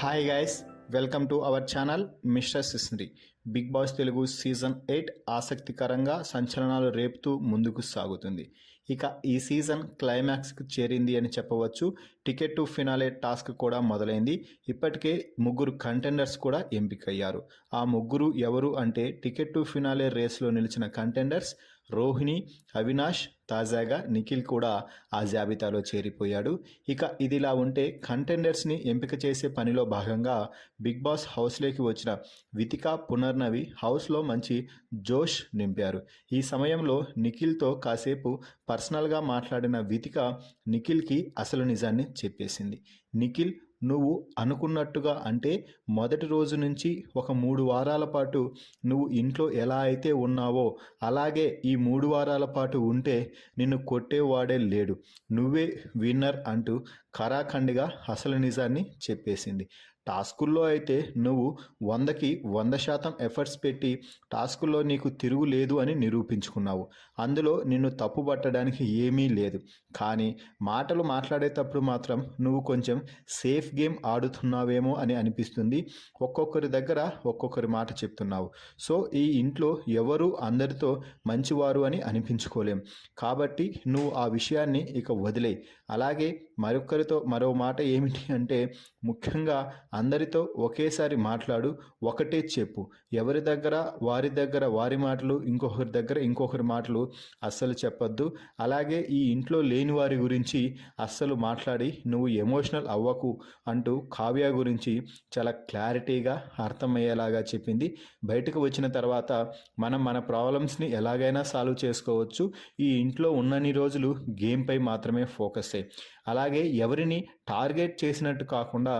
Hi guys, welcome to our channel mister సిస్నరీ. Bigg Boss Telugu season 8 ఆసక్తికరంగా సంచలనాలు రేపుతూ ముందుకు సాగుతుంది. ఇక ఈ సీజన్ క్లైమాక్స్కి చేరింది అని చెప్పవచ్చు. టికెట్ టు ఫినాలే టాస్క్ కూడా మొదలైంది. ఇప్పటికే ముగ్గురు కంటెండర్స్ కూడా ఎంపికయ్యారు. ఆ ముగ్గురు ఎవరు అంటే టికెట్ టు ఫినాలే రేస్లో నిలిచిన కంటెండర్స్ రోహిణి, అవినాష్, తాజాగా నిఖిల్ కూడా ఆ జాబితాలో చేరిపోయాడు. ఇక ఇదిలా ఉంటే కంటెండర్స్ని ఎంపిక చేసే పనిలో భాగంగా బిగ్ బాస్ హౌస్లోకి వచ్చిన వితిక, పునర్నవి హౌస్లో మంచి జోష్ నింపారు. ఈ సమయంలో నిఖిల్తో కాసేపు పర్సనల్గా మాట్లాడిన వితిక నిఖిల్కి అసలు నిజాన్ని చెప్పేసింది. నిఖిల్, నువ్వు అనుకున్నట్టుగా అంటే మొదటి రోజు నుంచి ఒక 3 వారాల పాటు నువ్వు ఇంట్లో ఎలా అయితే ఉన్నావో అలాగే ఈ 3 వారాల పాటు ఉంటే నిన్ను కొట్టేవాడే లేడు, నువ్వే విన్నర్ అంటూ ఖరాఖండిగా అసలు నిజాన్ని చెప్పేసింది. టాస్కుల్లో అయితే నువ్వు 100కి 100% ఎఫర్ట్స్ పెట్టి టాస్కుల్లో నీకు తిరుగులేదు అని నిరూపించుకున్నావు. అందులో నిన్ను తప్పుపట్టడానికి ఏమీ లేదు. కానీ మాటలు మాట్లాడేటప్పుడు మాత్రం నువ్వు కొంచెం సేఫ్ గేమ్ ఆడుతున్నావేమో అని అనిపిస్తుంది. ఒక్కొక్కరి దగ్గర ఒక్కొక్కరి మాట చెప్తున్నావు. సో ఈ ఇంట్లో ఎవరు అందరితో మంచివారు అని అనిపించుకోలేం. కాబట్టి నువ్వు ఆ విషయాన్ని ఇక వదిలేయి. అలాగే మరో మాట ఏమిటి అంటే, ముఖ్యంగా అందరితో ఒకేసారి మాట్లాడు, ఒకటే చెప్పు. ఎవరి దగ్గర వారి మాటలు, ఇంకొకరి మాటలు అస్సలు చెప్పొద్దు. అలాగే ఈ ఇంట్లో లేని వారి గురించి అస్సలు మాట్లాడి నువ్వు ఎమోషనల్ అవ్వకు అంటూ కావ్య గురించి చాలా క్లారిటీగా అర్థమయ్యేలాగా చెప్పింది. బయటకు వచ్చిన తర్వాత మన ప్రాబ్లమ్స్ని ఎలాగైనా సాల్వ్ చేసుకోవచ్చు. ఈ ఇంట్లో ఉన్నన్ని రోజులు గేమ్పై మాత్రమే ఫోకస్ అయ్యి, అలాగే ఎవరిని టార్గెట్ చేసినట్టు కాకుండా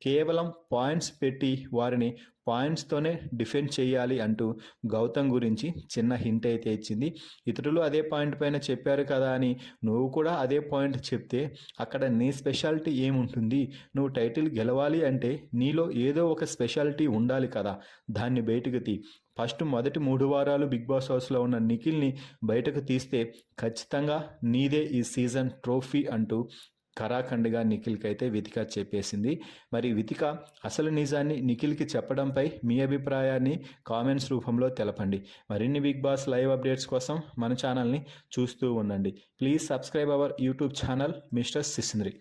కేవలం పాయింట్స్ పెట్టి వారిని పాయింట్స్తోనే డిఫెండ్ చేయాలి అంటూ గౌతమ్ గురించి చిన్న హింట్ అయితే ఇచ్చింది. ఇతరులు అదే పాయింట్ పైన చెప్పారు కదా అని నువ్వు కూడా అదే పాయింట్ చెప్తే అక్కడ నీ స్పెషాలిటీ ఏముంటుంది? నువ్వు టైటిల్ గెలవాలి అంటే నీలో ఏదో ఒక స్పెషాలిటీ ఉండాలి కదా, దాన్ని బయటకు తీ. ఫస్ట్ మొదటి 3 వారాలు బిగ్ బాస్ హౌస్లో ఉన్న నిఖిల్ని బయటకు తీస్తే ఖచ్చితంగా నీదే ఈ సీజన్ ట్రోఫీ అంటూ ఖరాఖండిగా నిఖిల్కి అయితే వితిక చెప్పేసింది. మరి వితిక అసలు నిజాన్ని నిఖిల్కి చెప్పడంపై మీ అభిప్రాయాన్ని కామెంట్స్ రూపంలో తెలపండి. మరిన్ని బిగ్ బాస్ లైవ్ అప్డేట్స్ కోసం మన ఛానల్ని చూస్తూ ఉండండి. Please subscribe our YouTube channel mister సిస్నరీ.